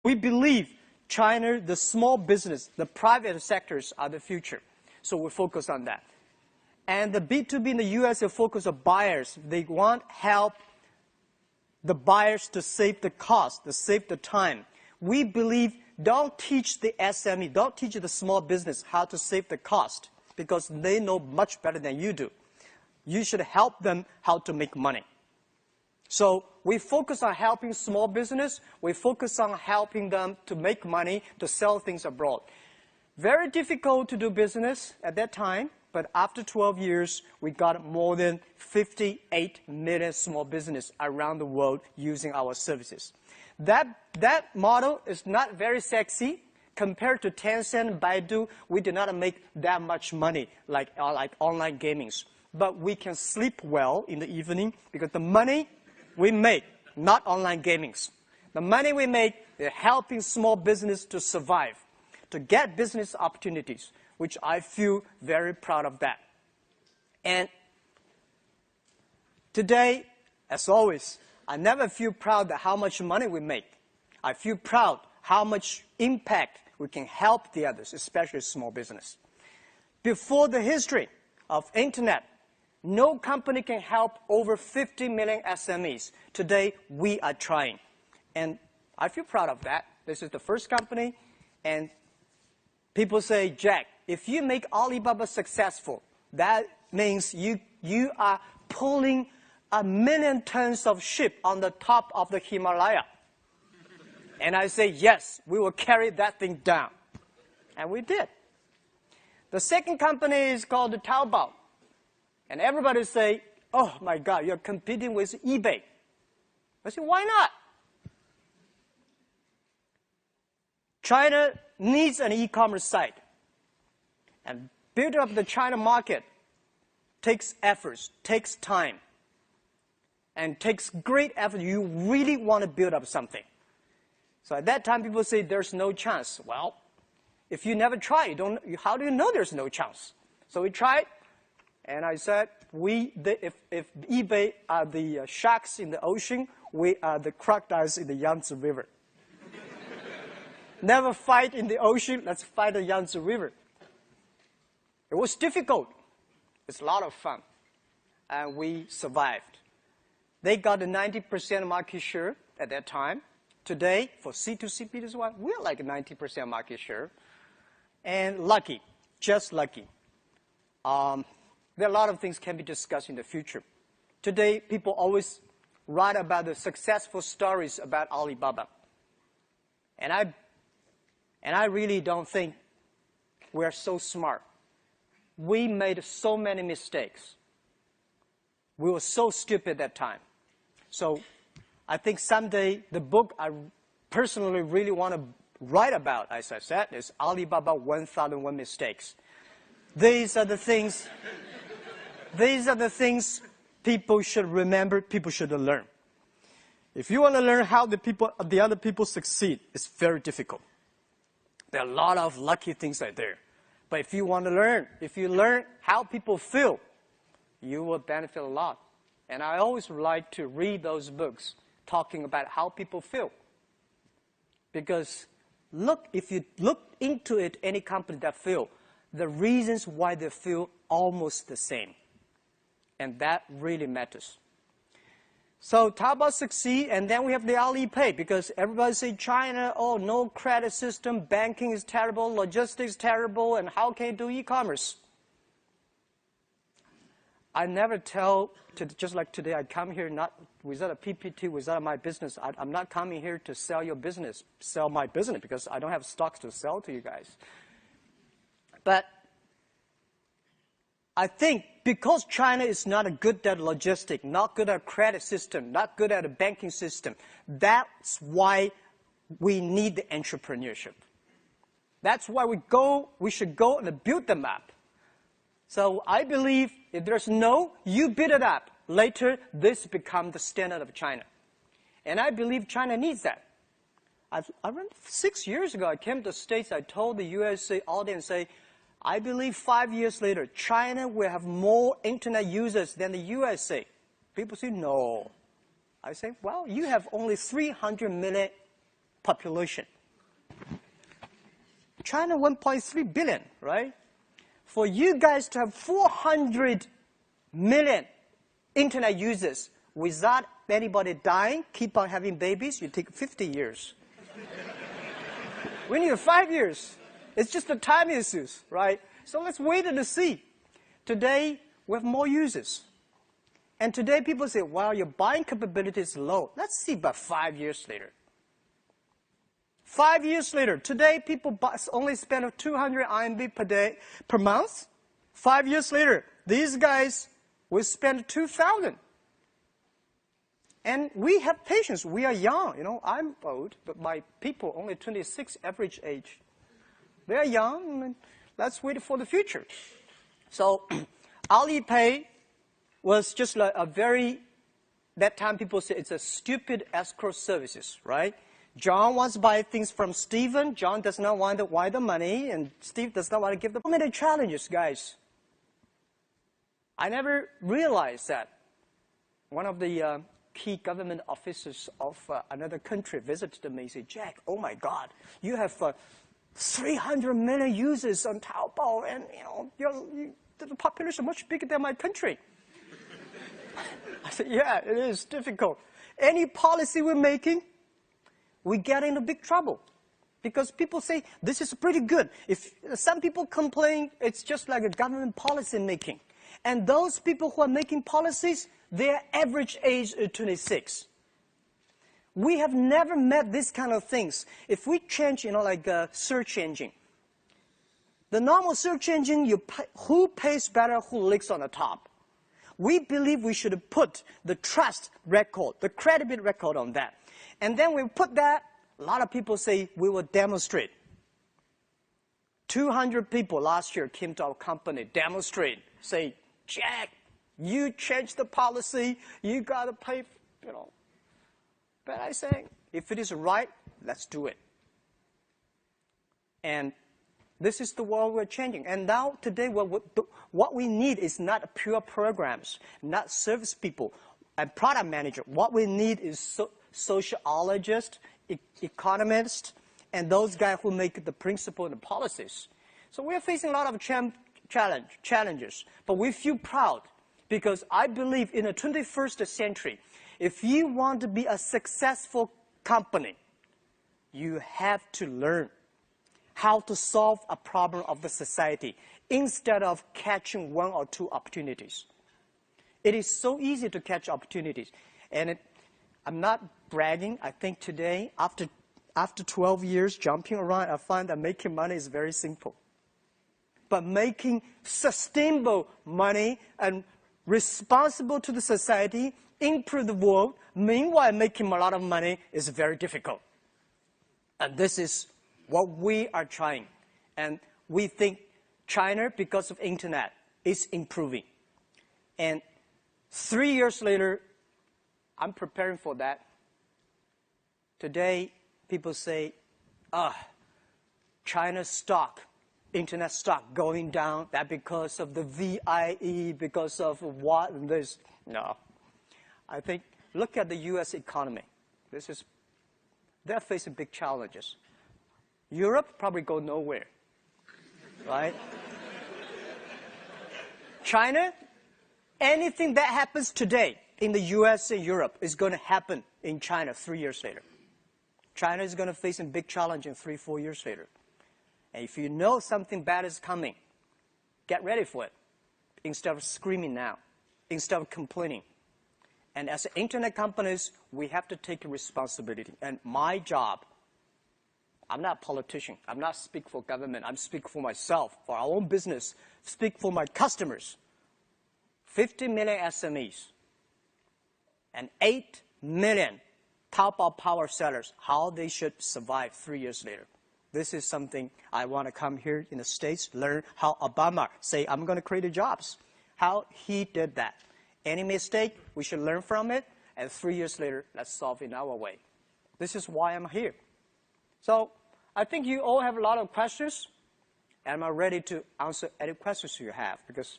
We believe China, the small business, the private sectors are the future. So we focus on that. And the B2B in the U.S. they focus on buyers. They want help the buyers to save the cost, to save the time. We believe don't teach the SME, don't teach the small business how to save the cost because they know much better than you do. You should help them how to make money. So we focus on helping small business. We focus on helping them to make money, to sell things abroad. Very difficult to do business at that time, but after 12 years, we got more than 58 million small businesses around the world using our services. That model is not very sexy. Compared to Tencent and Baidu, we did not make that much money like online gamings. But we can sleep well in the evening because the money we make, not online gamings. The money we make is helping small business to survive, to get business opportunities, which I feel very proud of that. And today, as always, I never feel proud of how much money we make. I feel proud how much impact we can help the others, especially small business. Before the history of internet, no company can help over 50 million SMEs. Today, we are trying. And I feel proud of that. This is the first company. And people say, Jack, if you make Alibaba successful, that means you are pulling 1 million tons of ship on the top of the Himalaya. And I say, yes, we will carry that thing down. And we did. The second company is called Taobao. And everybody say, oh my God, you're competing with eBay. I say, why not? China needs an e-commerce site. And building up the China market takes efforts, takes time, and takes great effort. You really want to build up something. So at that time, people say there's no chance. Well, if you never try, how do you know there's no chance? So we tried, and I said, if eBay are the sharks in the ocean, we are the crocodiles in the Yangtze River. Never fight in the ocean, let's fight the Yangtze River. It was difficult. It's a lot of fun. And we survived. They got a 90% market share at that time. Today, for C2C, B2C, we're like a 90% market share. And lucky, just lucky. There are a lot of things can be discussed in the future. Today, people always write about the successful stories about Alibaba. And I really don't think we're so smart. We made so many mistakes. We were so stupid at that time. So I think someday the book I personally really want to write about, as I said, is Alibaba 1001 Mistakes. These are the things people should remember, people should learn. If you want to learn how the other people succeed, it's very difficult. There are a lot of lucky things out there. But if you want to learn, if you learn how people feel, you will benefit a lot. And I always like to read those books talking about how people feel. Because if you look into it, any company that feel, the reasons why they feel almost the same. And that really matters. So Taobao succeed, and then we have the Alipay, because everybody say China, oh, no credit system, banking is terrible, logistics terrible, and how can you do e-commerce? I never tell, just like today, I come here not without a PPT, without my business. I'm not coming here to sell your business, sell my business, because I don't have stocks to sell to you guys. But I think because China is not good at logistics, not good at credit system, not good at a banking system, that's why we need the entrepreneurship. That's why we should go and build them up. So I believe if there's no, you build it up. Later, this becomes the standard of China. And I believe China needs that. I remember 6 years ago, I came to the States, I told the USA audience, I believe 5 years later, China will have more internet users than the USA. People say, no. I say, well, you have only 300 million population. China 1.3 billion, right? For you guys to have 400 million internet users without anybody dying, keep on having babies, you take 50 years. We need 5 years. It's just a time issue, right? So let's wait and see. Today, we have more users. And today people say, well, your buying capability is low. Let's see about 5 years later. 5 years later, today people only spend 200 RMB per month. 5 years later, these guys will spend 2,000. And we have patience. We are young. You know, I'm old, but my people only 26 average age. They are young, and let's wait for the future. So Alipay was just like a that time people say it's a stupid escrow services, right? John wants to buy things from Stephen. John does not want to wire the money, and Steve does not want to give the money. Challenges, guys. I never realized that one of the key government officers of another country visited me and said, Jack, oh my God, you have 300 million users on Taobao, and the population is much bigger than my country. I said, yeah, it is difficult. Any policy we're making, we get into big trouble. Because people say, this is pretty good. If some people complain, it's just like a government policy making. And those people who are making policies, their average age is 26. We have never met these kind of things. If we change, like a search engine, the normal search engine, who pays better, who licks on the top? We believe we should put the trust record, the credibility record on that. And then we put that, a lot of people say we will demonstrate. 200 people last year came to our company, demonstrate, say, Jack, you changed the policy, you got to pay, But I say, if it is right, let's do it. And this is the world we're changing. And now, today, what we need is not pure programs, not service people and product manager. What we need is sociologists, economists, and those guys who make the principle and the policies. So we're facing a lot of challenges, but we feel proud because I believe in the 21st century, if you want to be a successful company, you have to learn how to solve a problem of the society instead of catching one or two opportunities. It is so easy to catch opportunities. And I'm not bragging. I think today, after 12 years jumping around, I find that making money is very simple. But making sustainable money and responsible to the society, improve the world, meanwhile making a lot of money is very difficult. And this is what we are trying. And we think China, because of internet, is improving. And 3 years later, I'm preparing for that. Today, people say, China's stock, internet stock going down, that because of the VIE, because of what and this. No. I think, look at the US economy. They're facing big challenges. Europe probably go nowhere, right? China, anything that happens today in the US and Europe is going to happen in China 3 years later. China is going to face a big challenge in 3-4 years later. And if you know something bad is coming, get ready for it. Instead of screaming now, instead of complaining. And as internet companies, we have to take responsibility. And my job, I'm not a politician. I'm not speak for government. I'm speak for myself, for our own business, speak for my customers. 50 million SMEs and 8 million Taobao power sellers, how they should survive 3 years later. This is something I want to come here in the States, learn how Obama say, I'm going to create jobs, how he did that. Any mistake, we should learn from it, and 3 years later, let's solve it in our way. This is why I'm here. So I think you all have a lot of questions, and I'm ready to answer any questions you have, because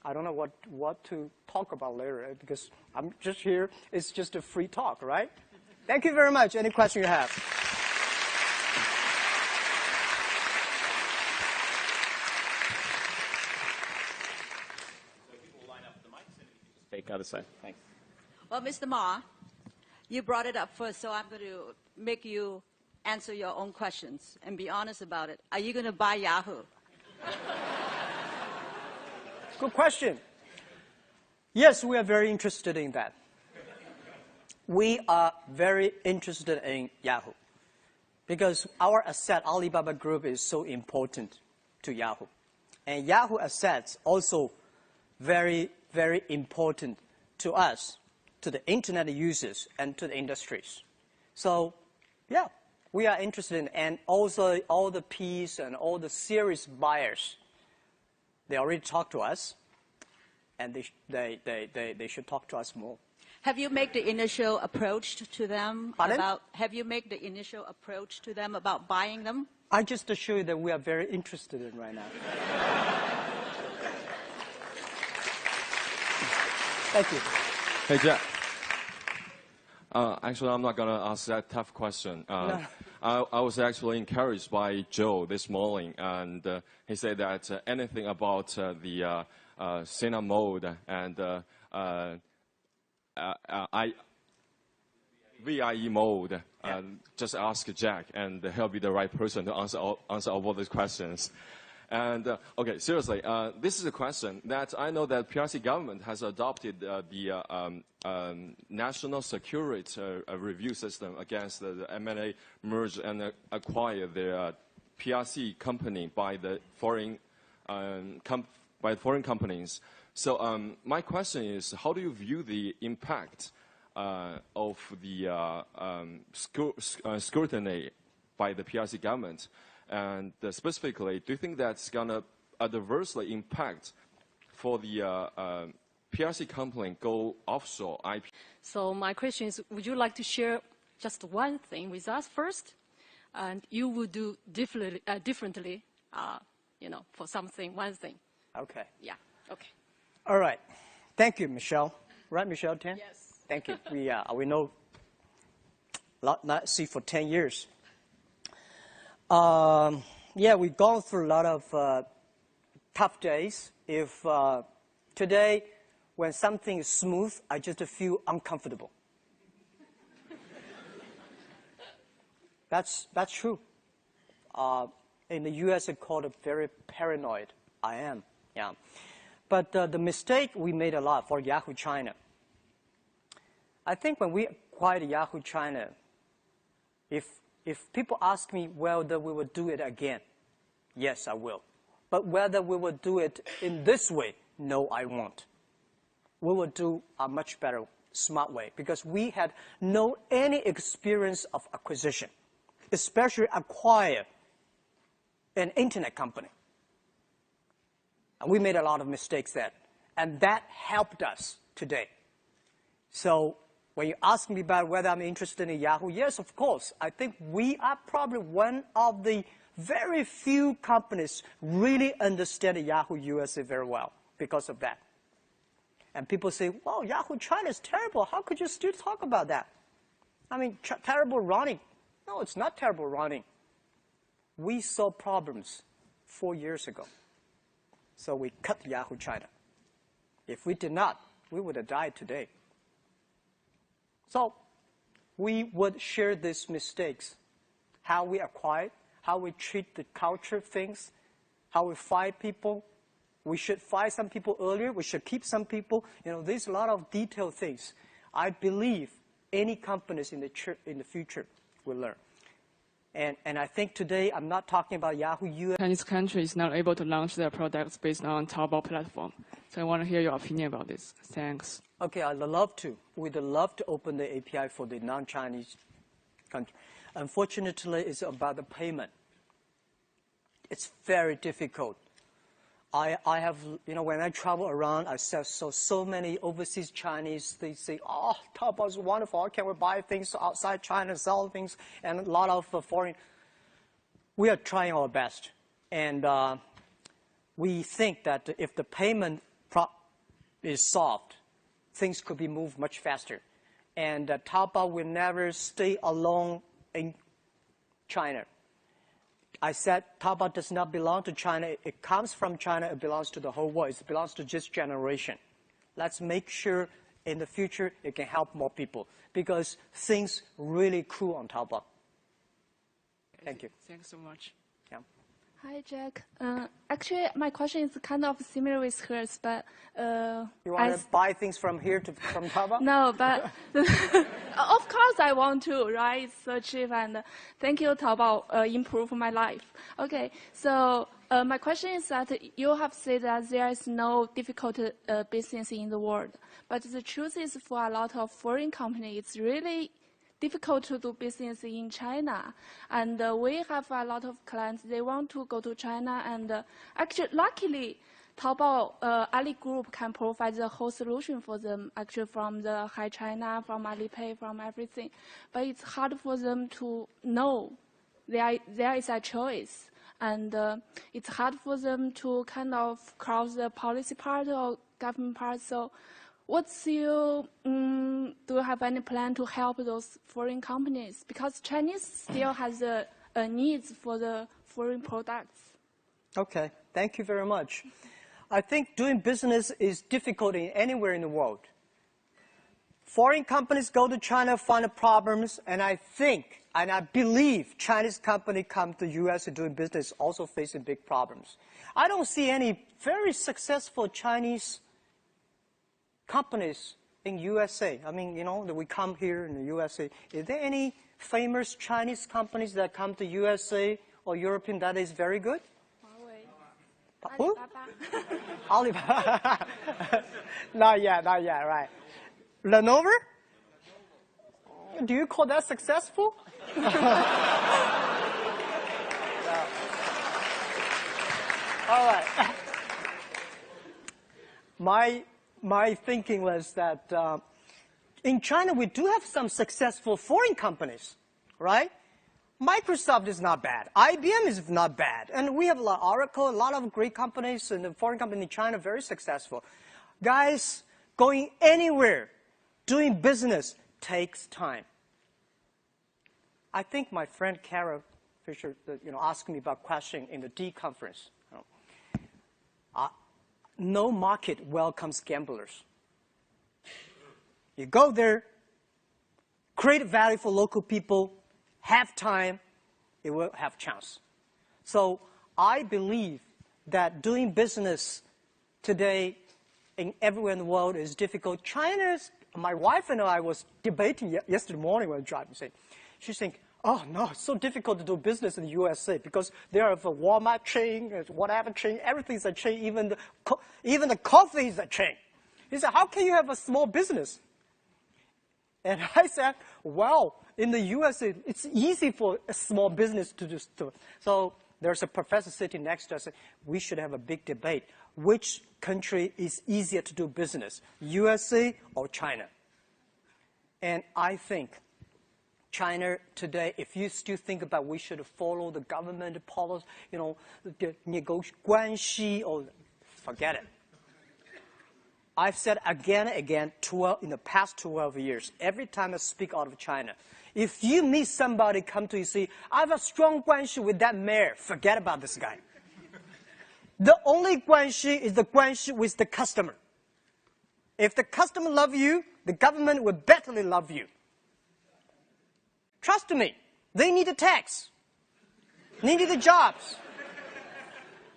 I don't know what to talk about later, because I'm just here. It's just a free talk, right? Thank you very much. Any question you have? got to say. Thanks. Well, Mr. Ma, you brought it up first, so I'm going to make you answer your own questions and be honest about it. Are you going to buy Yahoo? Good question. Yes, we are very interested in that. We are very interested in Yahoo because our asset, Alibaba Group, is so important to Yahoo. And Yahoo assets also very, very important to us, to the internet users and to the industries. So, yeah, we are interested in, and also all the Ps and all the serious buyers, they already talked to us, and they should talk to us more. Have you made the initial approach to them? Pardon? Have you made the initial approach to them about buying them? I just assure you that we are very interested in right now. Thank you. Hey, Jack. Actually, I'm not going to ask that tough question. No. I was actually encouraged by Joe this morning, and he said that anything about the cinema mode and VIE mode, just ask Jack, and he'll be the right person to answer all these questions. And okay, seriously, this is a question that I know that PRC government has adopted the national security review system against the M&A merge and acquire the PRC company by the foreign companies. So my question is, how do you view the impact of the scrutiny by the PRC government? And specifically, do you think that's going to adversely impact for the PRC company go offshore IP? So my question is, would you like to share just one thing with us first? And you would do differently, for one thing. Okay. Yeah, okay. All right. Thank you, Michelle. Right, Michelle, 10? Yes. Thank you. We know, not see for 10 years. Yeah, we've gone through a lot of tough days. If today, when something is smooth, I just feel uncomfortable. That's true. In the U.S., it's called a very paranoid. I am, yeah. But the mistake we made a lot for Yahoo China. I think when we acquired Yahoo China, if people ask me whether we will do it again, yes, I will. But whether we will do it in this way, no, I won't. We will do a much better, smart way, because we had no any experience of acquisition, especially acquire an internet company. And we made a lot of mistakes then, and that helped us today. So when you ask me about whether I'm interested in Yahoo, yes, of course. I think we are probably one of the very few companies really understand Yahoo USA very well because of that. And people say, well, Yahoo China is terrible. How could you still talk about that? I mean, terrible running. No, it's not terrible running. We saw problems 4 years ago. So we cut Yahoo China. If we did not, we would have died today. So we would share these mistakes, how we acquire, how we treat the culture things, how we fire people. We should fire some people earlier. We should keep some people. There's a lot of detailed things. I believe any companies in the future will learn. And I think today I'm not talking about Yahoo US. Chinese country is not able to launch their products based on Taobao platform. So I want to hear your opinion about this. Thanks. Okay, I'd love to. We'd love to open the API for the non-Chinese country. Unfortunately, it's about the payment. It's very difficult. I have, when I travel around, I saw so many overseas Chinese, they say, oh, Taobao is wonderful. How can we buy things outside China, sell things, and a lot of foreign. We are trying our best. And we think that if the payment is solved, things could be moved much faster. And Taobao will never stay alone in China. I said Taobao does not belong to China. It comes from China. It belongs to the whole world. It belongs to this generation. Let's make sure in the future, it can help more people because things really cool on Taobao. Thank you. Thanks so much. Yeah. Hi, Jack. Actually, my question is kind of similar with hers, but You want to buy things from Taobao? no, but of course I want to, right? It's so cheap, and thank you, Taobao, improve my life. Okay, so my question is that you have said that there is no difficult business in the world, but the truth is for a lot of foreign companies, it's really difficult to do business in China. And we have a lot of clients, they want to go to China, and actually, luckily, Taobao, Ali Group can provide the whole solution for them, actually from the Hi China, from Alipay, from everything. But it's hard for them to know there is a choice. And it's hard for them to kind of cross the policy part or government part. So what's your, do you have any plan to help those foreign companies? Because Chinese still has a needs for the foreign products. Okay, thank you very much. I think doing business is difficult anywhere in the world. Foreign companies go to China, find the problems, and I think, and I believe Chinese company come to U.S. doing business also facing big problems. I don't see any very successful Chinese companies in USA. I mean, you know, that we come here in the USA. Is there any famous Chinese companies that come to USA or European that is very good? Who? Alibaba. Not yet, right. Lenovo? Do you call that successful? All right. My thinking was that in China we do have some successful foreign companies, right? Microsoft is not bad. IBM is not bad. And we have a lot of Oracle, a lot of great companies, and the foreign company in China very successful. Guys, going anywhere, doing business takes time. I think my friend Kara Fisher, asked me about question in the D conference. No market welcomes gamblers. You go there, create value for local people, have time, it will have chance. So I believe that doing business today everywhere in the world is difficult. My wife and I was debating yesterday morning when driving. She's saying, oh no, it's so difficult to do business in the USA because there are a Walmart chain, whatever chain, everything's a chain, even the coffee is a chain. He said, how can you have a small business? And I said, well, in the USA, it's easy for a small business to do stuff. So there's a professor sitting next to us. We should have a big debate. Which country is easier to do business, USA or China? And I think China today, if you still think about we should follow the government policy, the negotiation, or forget it. I've said again and again in the past 12 years, every time I speak out of China, if you meet somebody come to you say, I have a strong guanxi with that mayor, forget about this guy. The only guanxi is the guanxi with the customer. If the customer loves you, the government will better love you. Trust me, they need a tax. They need the jobs.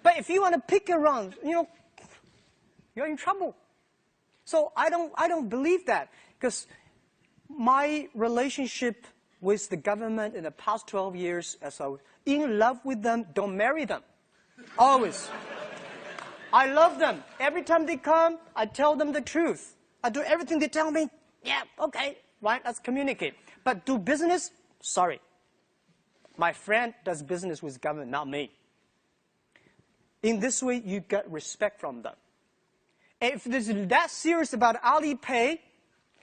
But if you want to pick around, you're in trouble. So I don't believe that, because my relationship with the government in the past 12 years, as I was in love with them, don't marry them. Always. I love them. Every time they come, I tell them the truth. I do everything they tell me. Yeah, okay, right, let's communicate. But do business? Sorry. My friend does business with government, not me. In this way, you get respect from them. If they're that serious about Alipay,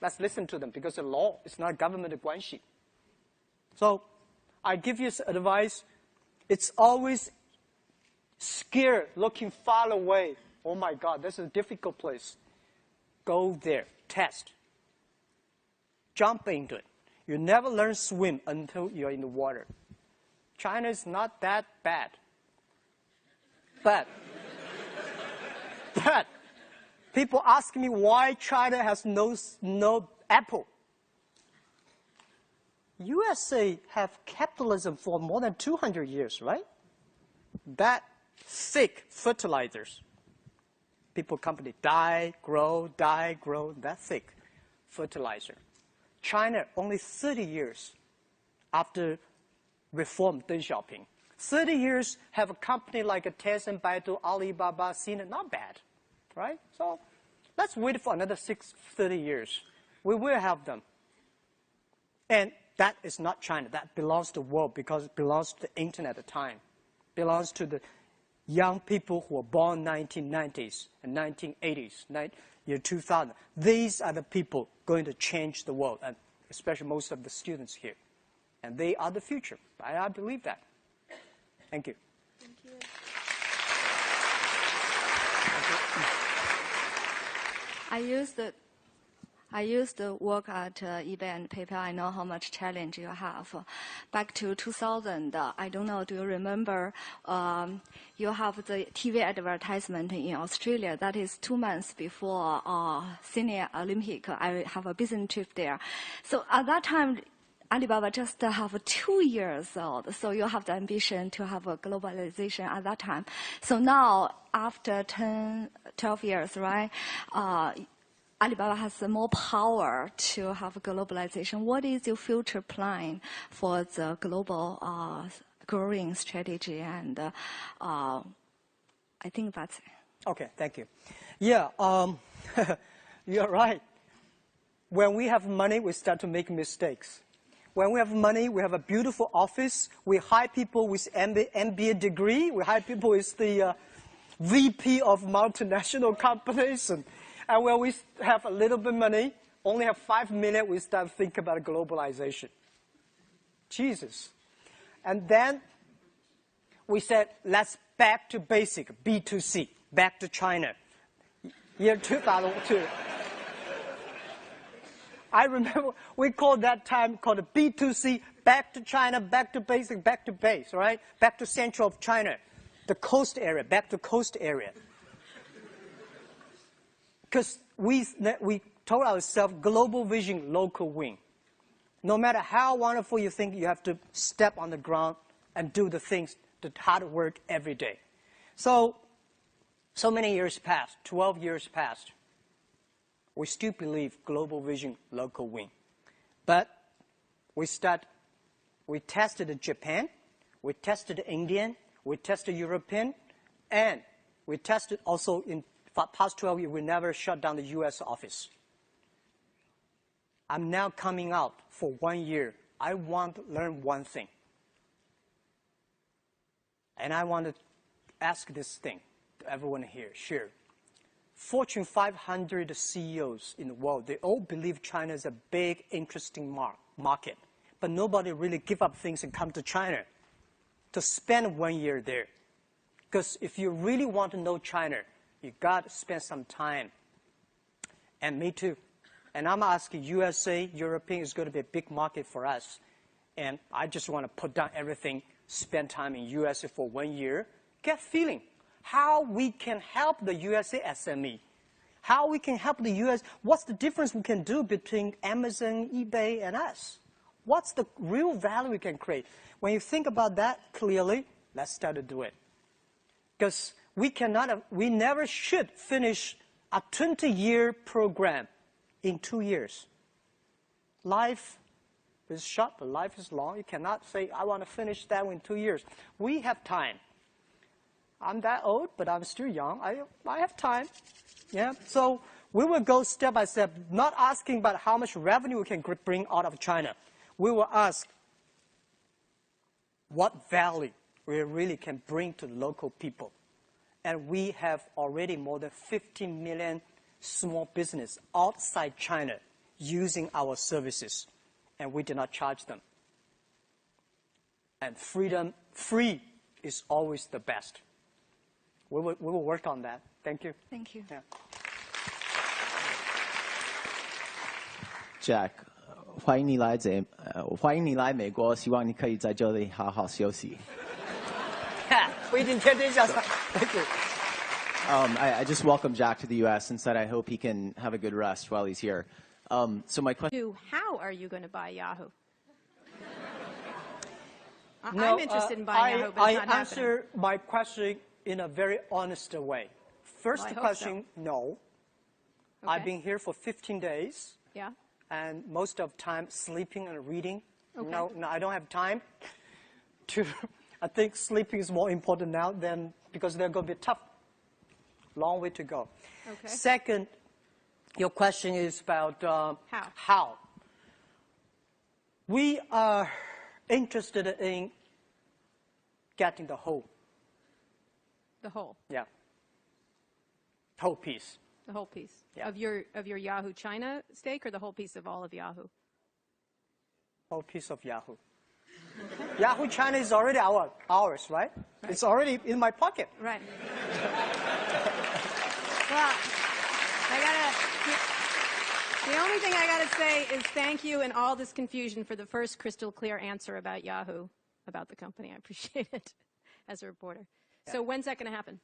let's listen to them, because the law is not government guanxi. So I give you advice. It's always scared, looking far away. Oh my God, this is a difficult place. Go there, test. Jump into it. You never learn swim until you're in the water. China is not that bad. But People ask me why China has no Apple. USA have capitalism for more than 200 years, right? That thick fertilizers. People, company die, grow, that thick fertilizer. China, only 30 years after reform Deng Xiaoping. 30 years have a company like a Tencent, Baidu, Alibaba, Sina, not bad, right? So let's wait for another 30 years. We will have them. And that is not China. That belongs to the world because it belongs to the internet at the time. Belongs to the young people who were born 1990s and 1980s, year 2000. These are the people going to change the world, and especially most of the students here. And they are the future. I believe that. Thank you. Thank you. I used to work at eBay and PayPal. I know how much challenge you have. Back to 2000, I don't know, do you remember, you have the TV advertisement in Australia. That is 2 months before Sydney Olympic. I have a business trip there. So at that time, Alibaba just have 2 years old. So you have the ambition to have a globalization at that time. So now, after 12 years, right, Alibaba has more power to have globalization. What is your future plan for the global growing strategy? And I think that's it. Okay, thank you. Yeah, you're right. When we have money, we start to make mistakes. When we have money, we have a beautiful office. We hire people with MBA degree. We hire people with the VP of multinational companies. And when we have a little bit of money, only have 5 million, we start to think about globalization. Jesus. And then we said, let's back to basic, B2C, back to China. Year 2002. I remember we called that time called a B2C, back to China, back to basic, back to base, right? Back to central of China, the coast area, back to coast area. Because we told ourselves global vision, local win. No matter how wonderful you think, you have to step on the ground and do the things, the hard work every day. So many years passed, 12 years passed. We still believe global vision, local win. But we tested Japan, we tested Indian, we tested European, and we tested also in past 12 years, we never shut down the US office. I'm now coming out for 1 year. I want to learn one thing. And I want to ask this thing to everyone here, share. Fortune 500 CEOs in the world, they all believe China is a big, interesting market. But nobody really give up things and come to China to spend 1 year there. Because if you really want to know China, you got to spend some time. And me too. And I'm asking USA, European is going to be a big market for us. And I just want to put down everything, spend time in USA for 1 year, get feeling how we can help the USA SME, how we can help the US, what's the difference we can do between Amazon, eBay, and us? What's the real value we can create? When you think about that clearly, let's start to do it. Because we never should finish a 20-year program in 2 years. Life is short, but life is long. You cannot say, I want to finish that in 2 years. We have time. I'm that old, but I'm still young. I have time. Yeah. So we will go step by step, not asking about how much revenue we can bring out of China. We will ask what value we really can bring to local people. And we have already more than 15 million small business outside China using our services, and we do not charge them. And free is always the best. We will work on that. Thank you. Thank you. Yeah. Jack, 欢迎你来美国，希望你可以在这里好好休息。不一定天天向上。Thank you. I just welcomed Jack to the U.S. and said I hope he can have a good rest while he's here. So my question... How are you going to buy Yahoo? No, I'm interested in buying Yahoo, but it's not I answer my question in a very honest way. First question, no. Okay. I've been here for 15 days. Yeah. And most of the time sleeping and reading. Okay. No, I don't have time to. I think sleeping is more important now than because they're going to be tough. Long way to go. Okay. Second, your question is about how. We are interested in getting the whole. The whole. Yeah. Whole piece. The whole piece. Yeah. Of your Yahoo China stake, or the whole piece of all of Yahoo? Whole piece of Yahoo. Yahoo China is already ours, right? It's already in my pocket. Right. Well, the only thing I gotta say is thank you in all this confusion for the first crystal clear answer about Yahoo, about the company. I appreciate it as a reporter. Yeah. So when's that gonna happen?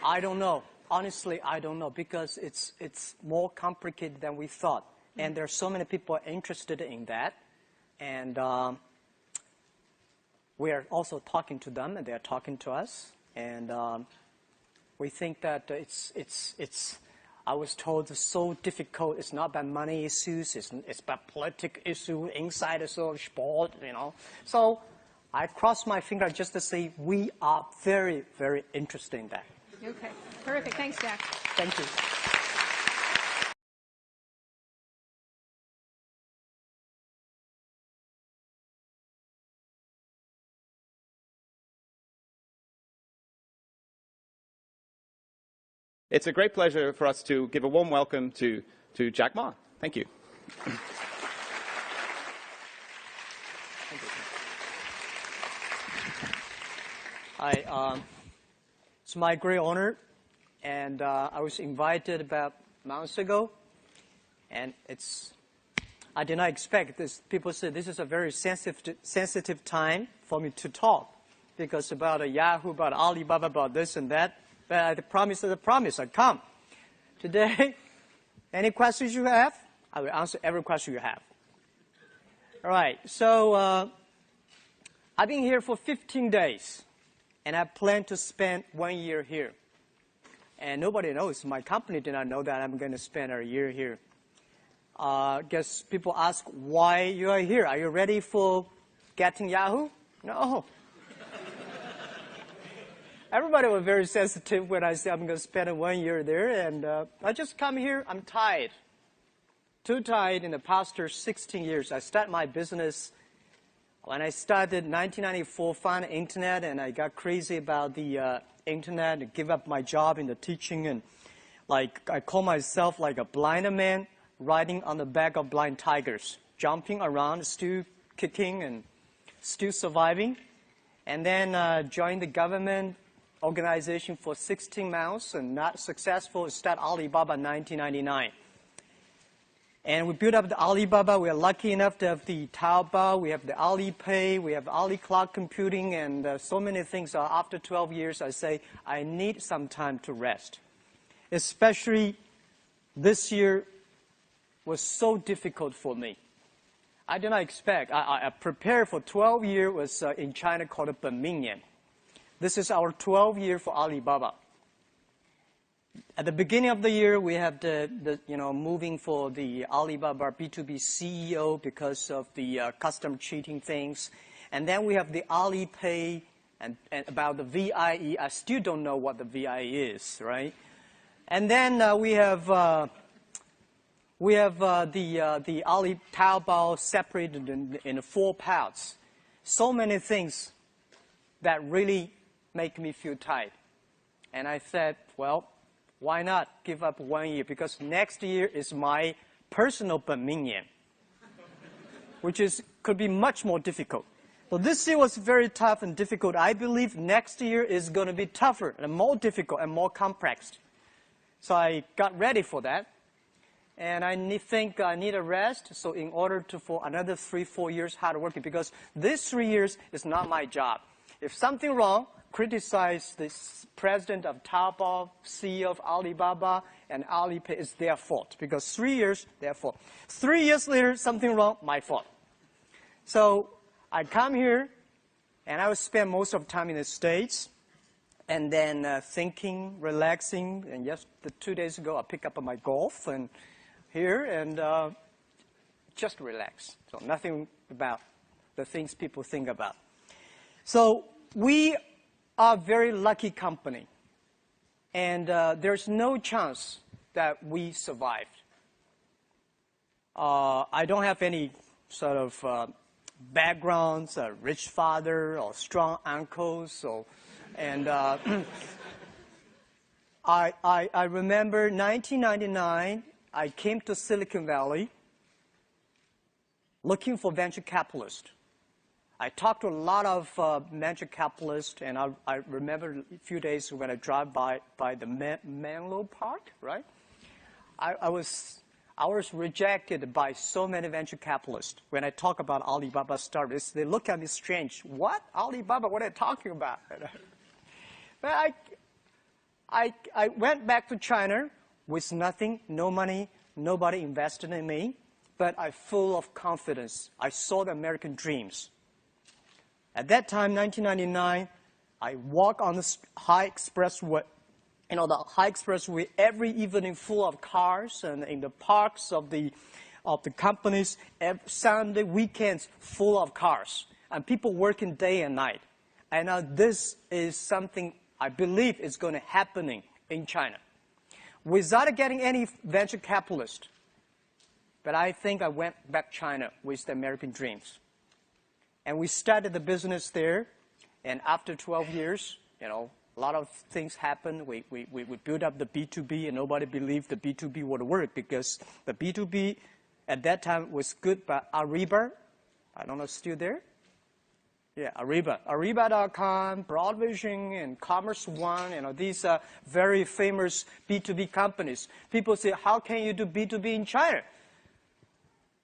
I don't know. Honestly, I don't know, because it's more complicated than we thought. And there are so many people interested in that. And we are also talking to them, and they are talking to us. And we think that I was told it's so difficult. It's not about money issues. It's about political issue, inside of sport, you know. So I cross my finger just to say we are very, very interested in that. Okay, terrific. Thanks, Jack. Thank you. It's a great pleasure for us to give a warm welcome to JackMa. Thank you. Hi, it's my great honor, and I was invited about months ago, and I did not expect this. People said this is a very sensitive time for me to talk, because about Yahoo, about Alibaba, about this and that. But the promise is a promise. I come. Today, any questions you have, I will answer every question you have. All right. So I've been here for 15 days, and I plan to spend 1 year here. And nobody knows. My company did not know that I'm going to spend a year here. Guess people ask why you are here. Are you ready for getting Yahoo? No. Everybody was very sensitive when I said I'm going to spend 1 year there, and I just come here. I'm tired. Too tired in the past 16 years. I started my business when I started 1994, found the internet, and I got crazy about the internet and give up my job in the teaching, and like I call myself like a blind man riding on the back of blind tigers, jumping around, still kicking and still surviving, and then joined the government organization for 16 months and not successful. Start Alibaba in 1999. And we built up the Alibaba. We are lucky enough to have the Taobao, we have the Alipay, we have Ali Cloud Computing, and so many things. After 12 years, I say, I need some time to rest. Especially this year was so difficult for me. I did not expect. I prepared for 12 years, was in China called a Benmingnian. This is our 12th year for Alibaba. At the beginning of the year, we have the moving for the Alibaba B2B CEO because of the custom cheating things. And then we have the Alipay and about the VIE. I still don't know what the VIE is, right? And then we have the Ali Taobao separated in 4 parts. So many things that really make me feel tired. And I said, well, why not give up 1 year? Because next year is my personal Benmingnian, which could be much more difficult. So this year was very tough and difficult. I believe next year is going to be tougher and more difficult and more complex. So I got ready for that. And I think I need a rest. So in order for another 3-4 years hard working, because this 3 years is not my job. If something wrong, criticize the president of Taobao, CEO of Alibaba, and Alipay. It's their fault because 3 years, their fault. 3 years later, something wrong, my fault. So I come here, and I will spend most of the time in the States, and then thinking, relaxing. And just 2 days ago, I picked up my golf and here and just relax. So nothing about the things people think about. So we are a very lucky company, and there's no chance that we survived. I don't have any sort of backgrounds, a rich father or strong uncles, and I remember 1999, I came to Silicon Valley looking for venture capitalists. I talked to a lot of venture capitalists, and I remember a few days when I drive by the Menlo Park, right? I was rejected by so many venture capitalists. When I talk about Alibaba startups, they look at me strange. What? Alibaba? What are you talking about? But I went back to China with nothing, no money, nobody invested in me, but I'm full of confidence. I saw the American dreams. At that time, 1999, I walk on the high expressway, the high expressway every evening full of cars, and in the parks of the companies, every Sunday, weekends full of cars, and people working day and night. And this is something I believe is going to happen in China. Without getting any venture capitalist, but I think I went back to China with the American dreams. And we started the business there, and after 12 years, a lot of things happened. We built up the B2B, and nobody believed the B2B would work because the B2B at that time was good, but Ariba, I don't know, still there? Yeah, Ariba. Ariba.com, Broadvision, and Commerce One, these are very famous B2B companies. People say, how can you do B2B in China?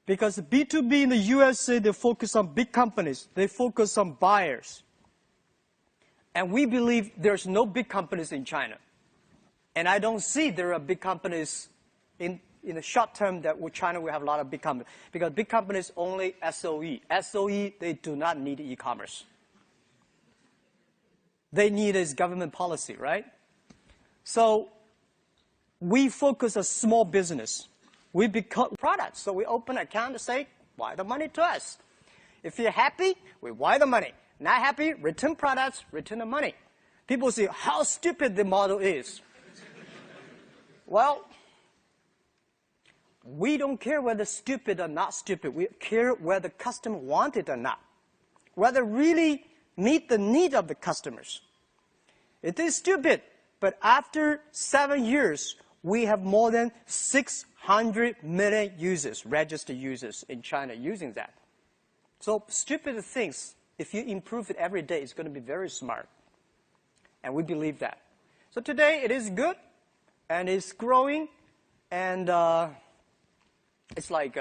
Because B2B in the USA, they focus on big companies. They focus on buyers. And we believe there's no big companies in China. And I don't see there are big companies in the short term that with China we have a lot of big companies. Because big companies only SOE. SOE, they do not need e-commerce. They need is government policy, right? So we focus on small business. We become products. So we open an account and say, wire the money to us. If you're happy, we wire the money. Not happy, return products, return the money. People say, how stupid the model is. Well, we don't care whether stupid or not stupid. We care whether the customer want it or not. Whether really meet the need of the customers. It is stupid, but after 7 years, we have more than 600 million users, registered users in China using that. So stupid things, if you improve it every day, it's going to be very smart. And we believe that. So today it is good, and it's growing, and it's like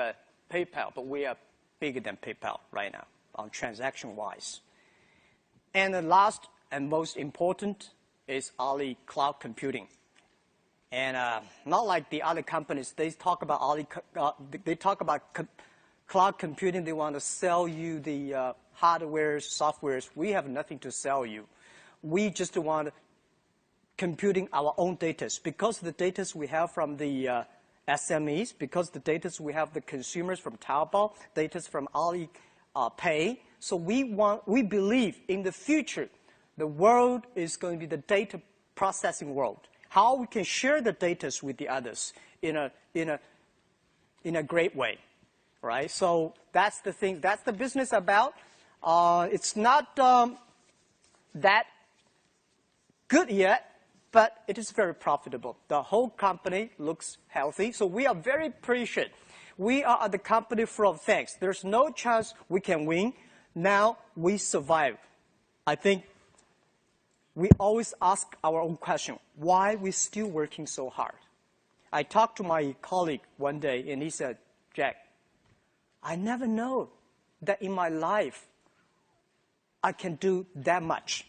PayPal, but we are bigger than PayPal right now on transaction-wise. And the last and most important is Ali Cloud Computing. And not like the other companies, they talk about cloud computing. They want to sell you the hardware, softwares. We have nothing to sell you. We just want computing our own data because the data we have from the SMEs, because the data we have the consumers from Taobao, data from Alipay. So we believe in the future, the world is going to be the data processing world. How we can share the data with the others in a great way, right? So that's the thing. That's the business about. It's not that good yet, but it is very profitable. The whole company looks healthy, so we are very appreciative. We are the company full of thanks. There's no chance we can win. Now we survive. I think we always ask our own question, why we still working so hard? I talked to my colleague one day, and he said, Jack, I never know that in my life I can do that much.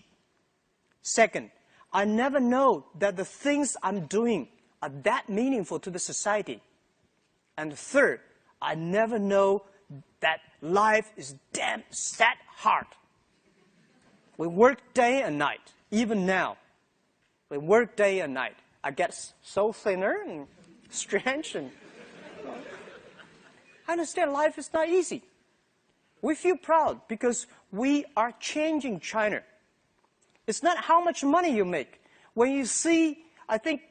Second, I never know that the things I'm doing are that meaningful to the society. And third, I never know that life is damn that hard. We work day and night, even now. We work day and night. I get so thinner and strange. And I understand life is not easy. We feel proud because we are changing China. It's not how much money you make. When you see, I think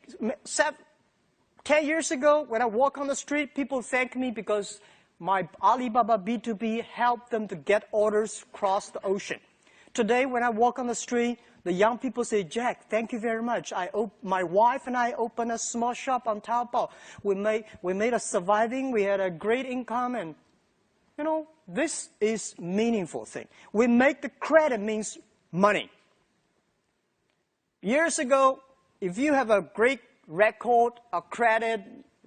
10 years ago, when I walk on the street, people thank me because my Alibaba B2B helped them to get orders across the ocean. Today, when I walk on the street, the young people say, Jack, thank you very much. My wife and I opened a small shop on Taobao. We made a surviving. We had a great income. And, you know, this is meaningful thing. We make the credit means money. Years ago, if you have a great record, a credit,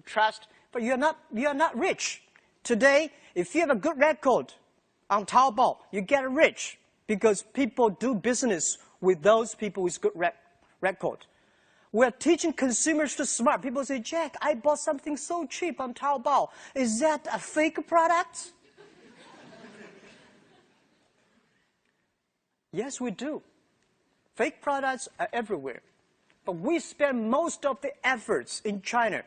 trust, but you are not rich. Today, if you have a good record on Taobao, you get rich because people do business with those people with good record. We're teaching consumers to smart. People say, Jack, I bought something so cheap on Taobao. Is that a fake product? Yes, we do. Fake products are everywhere. But we spend most of the efforts in China.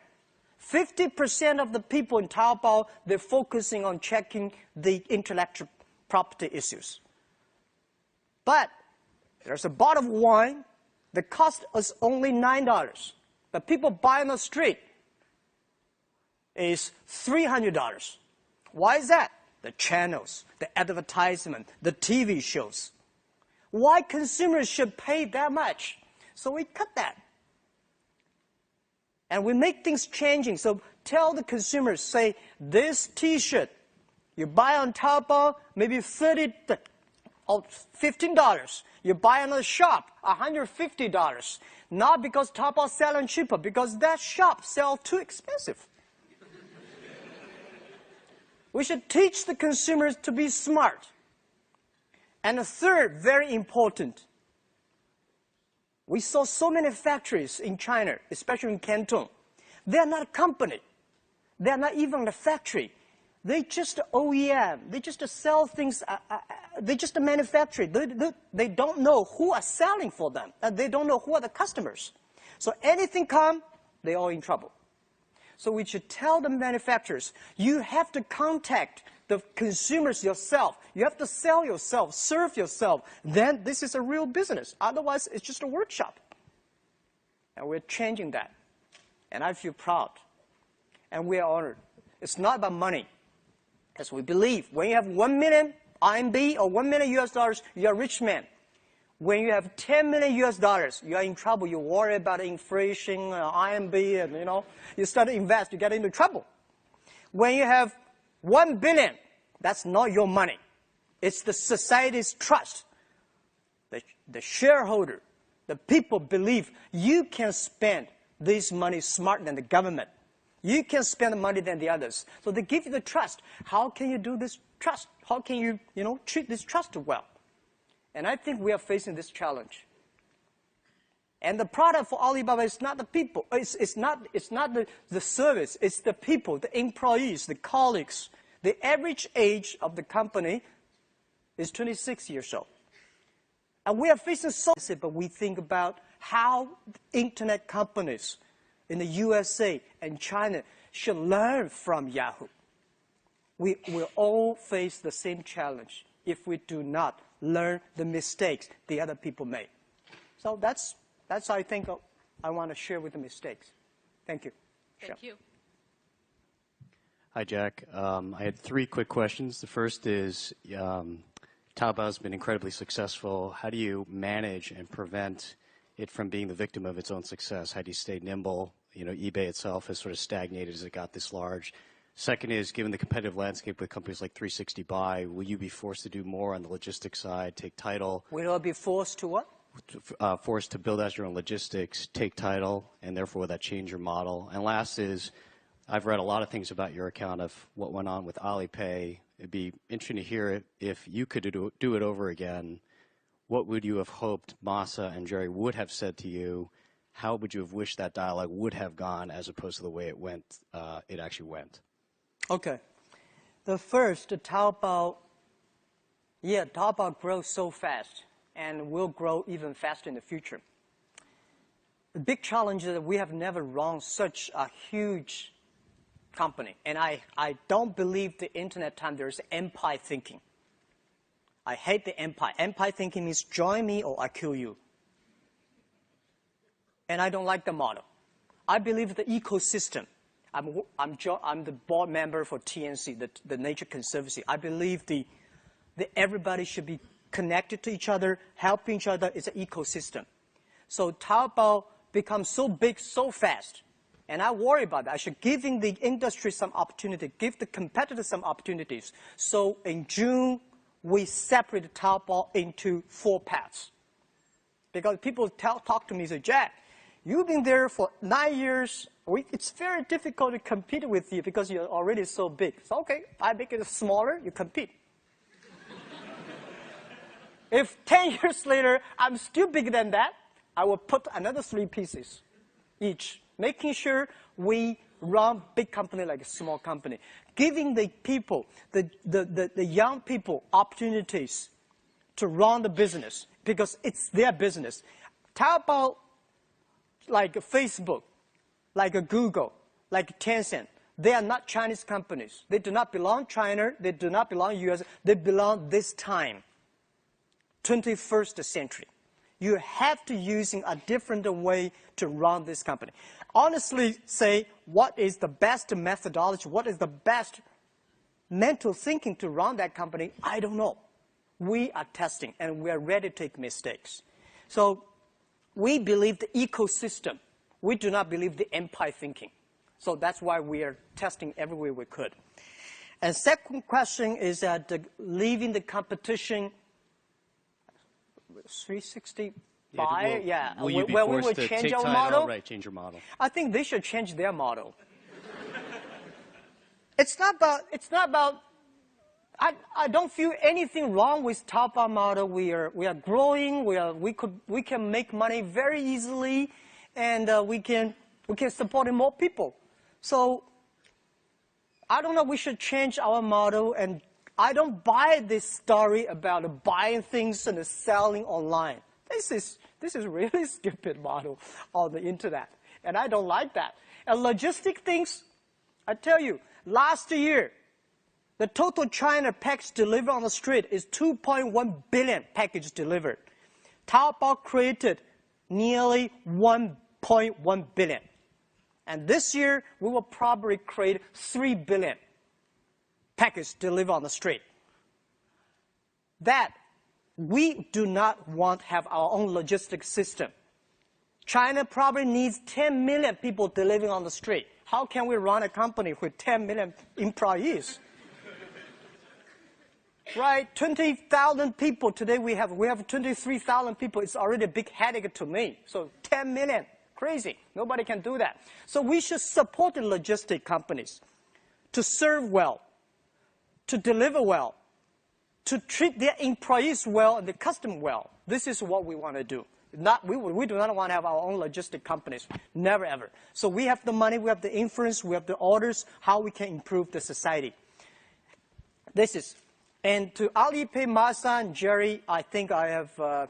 50% of the people in Taobao, they're focusing on checking the intellectual property issues. But there's a bottle of wine that costs us only $9. But people buy on the street is $300. Why is that? The channels, the advertisement, the TV shows. Why consumers should pay that much? So we cut that. And we make things changing. So tell the consumers, say, this T-shirt, you buy on Taobao, maybe $30 or $15. You buy on a shop, $150. Not because Taobao selling cheaper, because that shop sells too expensive. We should teach the consumers to be smart. And the third, very important, we saw so many factories in China, especially in Canton. They are not a company. They are not even a factory. They just OEM. They just sell things. They just manufacture. They don't know who are selling for them. They don't know who are the customers. So anything come, they're all in trouble. So we should tell the manufacturers, you have to contact the consumers yourself. You have to sell yourself, serve yourself. Then this is a real business. Otherwise, it's just a workshop. And we're changing that. And I feel proud. And we are honored. It's not about money. As we believe, when you have 1 million RMB or $1 million US dollars, you're a rich man. When you have 10 million US dollars, you are in trouble. You worry about inflation, RMB, and you start to invest, you get into trouble. When you have 1 billion, that's not your money. It's the society's trust. The shareholder, the people believe you can spend this money smarter than the government. You can spend the money than the others. So they give you the trust. How can you do this trust? How can you, treat this trust well? And I think we are facing this challenge. And the product for Alibaba is not the people. It's not the service. It's the people, the employees, the colleagues. The average age of the company is 26 years old. And we are facing but we think about how internet companies in the USA and China should learn from Yahoo. We will all face the same challenge if we do not learn the mistakes the other people made. So that's I think I want to share with the mistakes. Thank you. Thank you. Hi, Jack. I had 3 quick questions. The first is, Taobao has been incredibly successful. How do you manage and prevent it from being the victim of its own success? How do you stay nimble? eBay itself has sort of stagnated as it got this large. Second is, given the competitive landscape with companies like 360 Buy, will you be forced to do more on the logistics side, take title? Will I be forced to what? Forced to build out your own logistics, take title, and therefore will that change your model? And last is, I've read a lot of things about your account of what went on with Alipay. It'd be interesting to hear if you could do it over again. what would you have hoped Masa and Jerry would have said to you? How would you have wished that dialogue would have gone as opposed to the way it actually went? Okay. The first, Taobao grows so fast and will grow even faster in the future. The big challenge is that we have never run such a huge company. And I don't believe the internet time there's empire thinking. I hate the empire. Empire thinking means join me or I kill you. And I don't like the model. I believe the ecosystem. I'm the board member for TNC, the Nature Conservancy. I believe that everybody should be connected to each other, helping each other. It's an ecosystem. So Taobao becomes so big so fast. And I worry about that. I should giving the industry some opportunity, give the competitors some opportunities. So in June, we separated Taobao into 4 paths. Because people talk to me and say, Jack, you've been there for 9 years. It's very difficult to compete with you because you're already so big. So, okay, I make it smaller, you compete. If 10 years later, I'm still bigger than that, I will put another 3 pieces each, making sure we run big company like a small company, giving the people, the young people opportunities to run the business because it's their business. Taobao, like Facebook, like Google, like Tencent, they are not Chinese companies. They do not belong to China. They do not belong to US. They belong this time, 21st century. You have to using a different way to run this company. Honestly say, what is the best methodology? What is the best mental thinking to run that company? I don't know. We are testing and we are ready to take mistakes. So we believe the ecosystem. We do not believe the empire thinking. So that's why we are testing everywhere we could. And second question is that leaving the competition 360 buy, yeah. Will you be where we forced will to change take our time model? outright, change your model? I think they should change their model. It's not about. I don't feel anything wrong with Taobao model. We are growing. We can make money very easily, and we can support more people. So I don't know. We should change our model, and I don't buy this story about buying things and selling online. This is really stupid model on the internet, and I don't like that. And logistic things, I tell you, last year, the total China package delivered on the street is 2.1 billion packages delivered. Taobao created nearly 1.1 billion. And this year, we will probably create 3 billion packages delivered on the street. That we do not want to have our own logistics system. China probably needs 10 million people delivering on the street. How can we run a company with 10 million employees? Right, 20,000 people. Today we have 23,000 people. It's already a big headache to me. So 10 million, crazy. Nobody can do that. So we should support the logistic companies to serve well, to deliver well, to treat their employees well and the customer well. This is what we want to do. We do not want to have our own logistic companies. Never, ever. So we have the money, we have the influence, we have the orders, how we can improve the society. And to Alipay, Masa, and Jerry, I think I have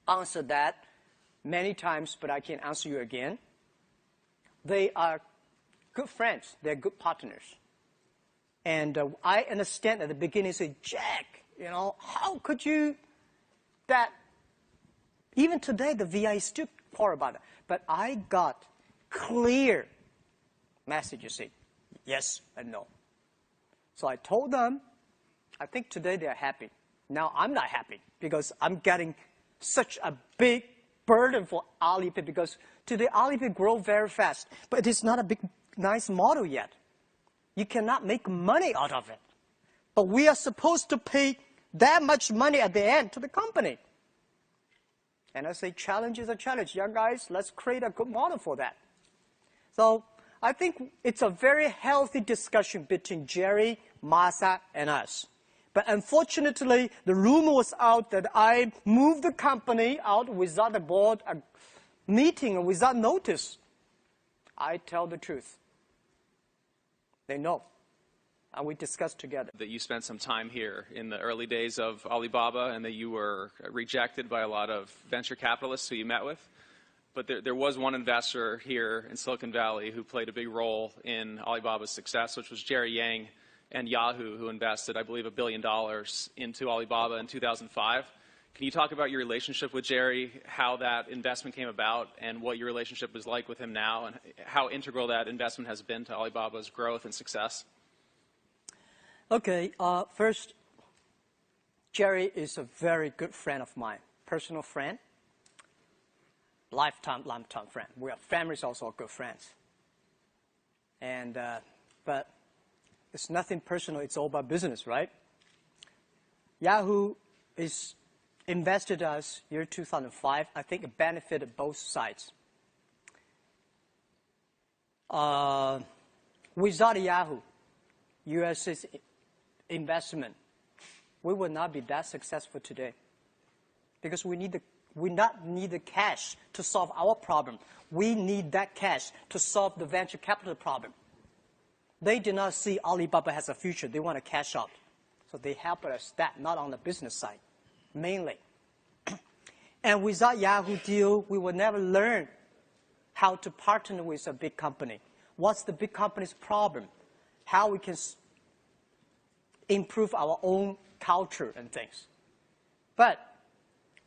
answered that many times, but I can answer you again. They are good friends. They're good partners. And I understand at the beginning, say, Jack, how could you, that, even today, the VI is still poor about it. But I got clear messages saying yes and no. So I told them, I think today they're happy. Now I'm not happy because I'm getting such a big burden for Alipay because today Alipay grow very fast, but it is not a big, nice model yet. You cannot make money out of it. But we are supposed to pay that much money at the end to the company. And I say, challenge is a challenge. Young guys, let's create a good model for that. So I think it's a very healthy discussion between Jerry, Masa, and us. But unfortunately, the rumor was out that I moved the company out without the board meeting and without notice. I tell the truth. They know. And we discussed together. That you spent some time here in the early days of Alibaba and that you were rejected by a lot of venture capitalists who you met with. But there was one investor here in Silicon Valley who played a big role in Alibaba's success, which was Jerry Yang and Yahoo, who invested, I believe, $1 billion into Alibaba in 2005. Can you talk about your relationship with Jerry, how that investment came about, and what your relationship is like with him now, and how integral that investment has been to Alibaba's growth and success? Okay, first, Jerry is a very good friend of mine, personal friend, lifetime friend. We are families also good friends. And, but it's nothing personal, it's all about business, right? Yahoo is invested us year 2005. I think it benefited both sides. Without Yahoo, US's investment, we would not be that successful today. Because we not need the cash to solve our problem. We need that cash to solve the venture capital problem. They do not see Alibaba has a future. They want to cash out. So they help us that, not on the business side, mainly. And without Yahoo deal, we would never learn how to partner with a big company. What's the big company's problem? How we can improve our own culture and things. But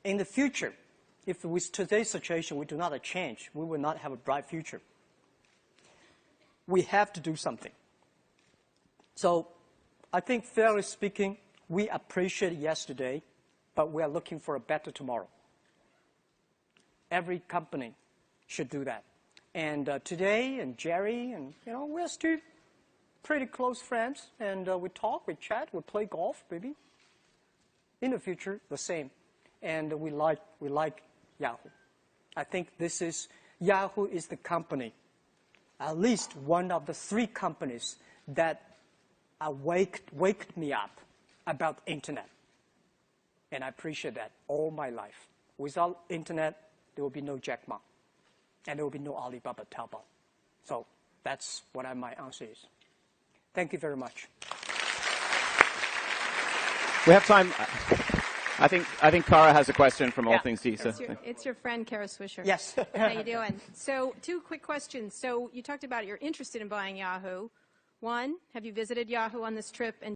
in the future, if with today's situation we do not change, we will not have a bright future. We have to do something. So I think, fairly speaking, we appreciate yesterday, but we are looking for a better tomorrow. Every company should do that. And today, and Jerry, and we're still pretty close friends, and we talk, we chat, we play golf, maybe. In the future, the same. And we like Yahoo. I think Yahoo is the company, at least one of the 3 companies that waked me up about internet. And I appreciate that all my life. Without internet, there will be no JackMa. And there will be no Alibaba Taobao. So that's what my answer is. Thank you very much. We have time. I think Kara has a question from All Things Visa. It's your friend, Kara Swisher. Yes. How you doing? So 2 quick questions. So you talked about you're interested in buying Yahoo. 1, have you visited Yahoo on this trip? And